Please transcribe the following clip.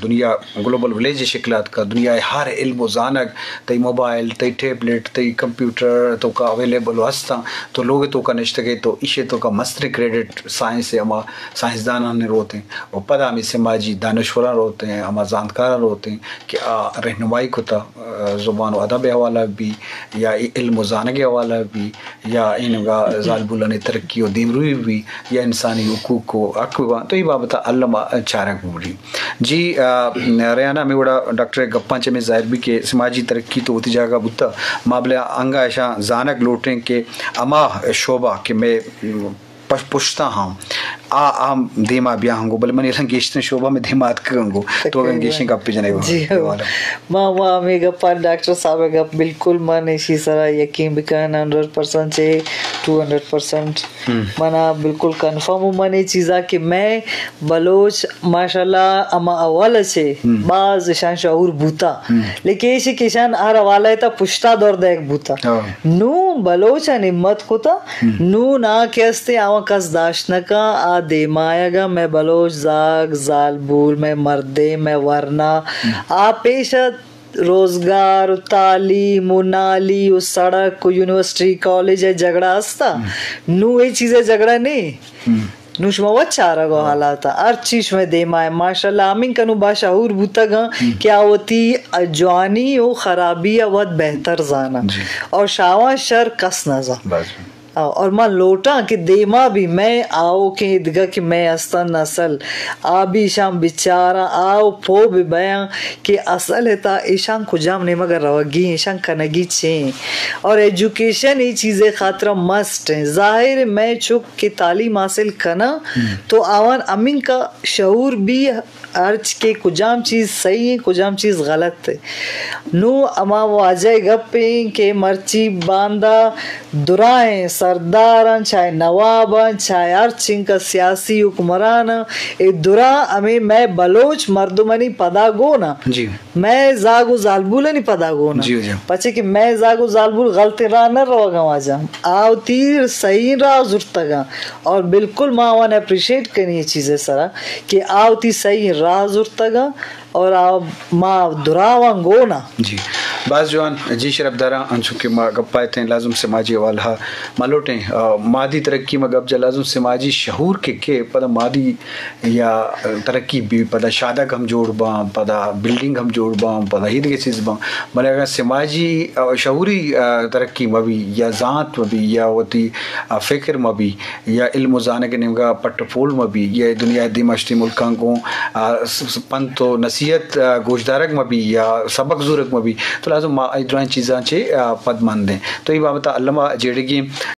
दुनिया global village शिकलात का दुनिया हर इल्म जानक तई मोबाइल तई टैबलेट तई कंप्यूटर तो का अवेलेबल हस्ता तो लोग तो का निश्तगे तो इशे तो का मस्तर क्रेडिट साइंस से अमा साइंसदान ने रोते हैं और पदा में समाजी दानश्वरा रोते हैं अमा जानकार रोते हैं कि रहनुमाई खुता ज़ुबान अदब हवाला भी या इल्म जानक हवाला भी या इनका जालबुल तरक्की और दीमरुई भी या इंसानी हुकूक को अकवा तो ये बाबत अल्लामा चारक बोली जी हरियाणा में बड़ा डॉक्टर गप्पा चे में जाहिर भी के समाजी तरक्की तो होती जाएगा बुत्ता मामले अंगा ऐसा जानक लोटें के अमा शोभा के मैं पुछता हाँ आम धीमा ब्याह होंगो बल मनी रंगेश ने शोभा में धीमात करूंगो तो रंगेश का पे जने जी मां में गप्पा डॉक्टर साहब गप बिल्कुल मन इसी तरह यकीन बिकन 100% से 200% मना बिल्कुल कंफर्म मन ये चीज़ा कि मैं बलोच माशाल्लाह अमा अव्वल से बाज शान शऊर बूता लेकिन ऐसे किसान आर वाला है ता पुश्ता दौर दे एक बूता नू बलोच निम्मत कोता नू ना कैसे आवा कस दाशना का आ दे मायागा मैं बलोच जाग जालबूल मैं मर्दे मैं वरना आ पेशा रोजगार तालीम नाली उस सड़क यूनिवर्सिटी कॉलेज है झगड़ा हस्ता नू ये चीजें झगड़ा नहीं नुशमा वच्चारा गो हालाता हर चीज में दे माए माशाल्लाह आमीन कनु बाशाहूर बुतगा क्या होती जवानी ओ खराबी वत बेहतर जाना और शावा शर कस न जा और मां लोटा कि देमा भी मैं आओ के इदगा कि मैं अस्तन नसल आबी शाम बेचारा आओ पो भी बयां कि असल है ता ईशान खुजाम ने मगर रवगी ईशान कनगी छे और एजुकेशन ये चीजें खातिर मस्ट है जाहिर मैं चुक के तालीम हासिल करना तो आवन अमीन का शऊर भी अर्ज के कुजाम चीज सही है कुजाम चीज गलत है नु अमा वाजे गप्पे के मर्ची बांदा दुराएं सरदारन चाहे नवाबन चाहे अर्चिंग का सियासी हुक्मरान ए दुरा हमें मैं बलोच मर्दुमनी पदा गो ना जी मैं जागो जालबुल नहीं पदा गो ना जी पचे कि मैं जागो जालबुल गलती रा न रोगा वाजा आव तीर सही रा जुर्तगा और बिल्कुल मावन अप्रिशिएट करनी ये चीजें सरा कि आव ती सही रा जुर्तगा और आप माँ दुरावा गोना जी बाज जवान जी शरफदारा अंशु के गप्पा थे लाजुम समाजी वाला मालोटे मादी तरक्की में गप लाजुम समाजी शहूर के पदा मादी या तरक्की भी पदा शादक हम जोड़ बा पदा बिल्डिंग हम जोड़ बा पदा हिद के चीज़ बा मने अगर समाजी शहूरी तरक्की में भी या ज़ात में भी या होती फ़िक्र में भी या इल्म जाने के निमगा पट्टफोल में भी या दुनिया दिमाश्ती मुल्कां को पंतो नसीहत गोशदारक में भी या सबक ज़ूरक में भी तो लाजम चीज़ा चे पद मंद हैं तो ये बाबत अल्लामा जेड़गी